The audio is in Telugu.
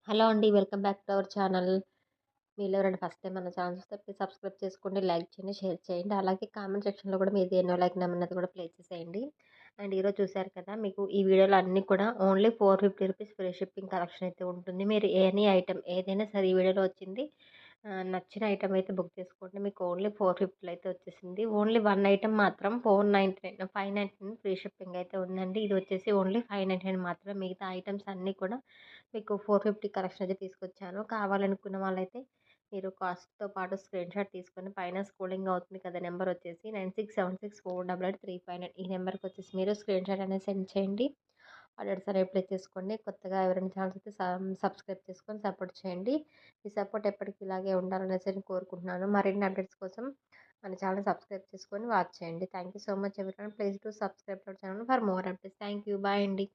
హలో అండి. Welcome back to our channel. మీలో ఎవరైనా ఫస్ట్ టైం మన ఛానల్ చూస్తే ప్లీజ్ సబ్స్క్రైబ్ చేసుకోండి, లైక్ చేయండి, షేర్ చేయండి. అలాగే కామెంట్ సెక్షన్‌లో కూడా మీది ఎన్నో లైక్ నెంబర్ కూడా ప్లేస్ చేసేయండి. అండ్ ఈరోజు చూసారు కదా! మీకు ఈ వీడియోలో అన్నీ కూడా ఓన్లీ ₹450 ఫ్రీ షిప్పింగ్ కలెక్షన్ అయితే ఉంటుంది. మీరు ఎనీ ఐటెమ్ ఏదైనా సరే ఈ వీడియోలో వచ్చింది నచ్చిన ఐటెమ్ అయితే బుక్ చేసుకోండి. మీకు ఓన్లీ 450లో అయితే వచ్చేసింది. ఓన్లీ వన్ ఐటెమ్ మాత్రం 499 599 ఫ్రీ షిప్పింగ్ అయితే ఉందండి. ఇది వచ్చేసి ఓన్లీ 599 మాత్రమే. మిగతా ఐటెమ్స్ అన్నీ కూడా మీకు 450 కలెక్షన్ అయితే తీసుకొచ్చాను. కావాలనుకున్న వాళ్ళైతే మీరు కాస్ట్‌తో పాటు స్క్రీన్‌షాట్ తీసుకొని పైన స్క్రోలింగ్ అవుతుంది కదా! నెంబర్ వచ్చేసి 9676488359 ఈ నెంబర్‌కి వచ్చేసి మీరు స్క్రీన్‌షాట్ అనేది సెండ్ చేయండి. ఆర్డర్స్ అనేవి ప్లేస్ చేసుకోండి. కొత్తగా ఎవరైనా ఛానల్స్ అయితే సబ్స్క్రైబ్ చేసుకొని సపోర్ట్ చేయండి. ఈ సపోర్ట్ ఎప్పటికి ఇలాగే ఉండాలనేసి నేను కోరుకుంటున్నాను. మరిన్ని అప్డేట్స్ కోసం మన ఛానల్ సబ్స్క్రైబ్ చేసుకొని వాచ్ చేయండి. Thank you so much everyone. Please do subscribe our channel for more updates. Thank you. Bye అండి.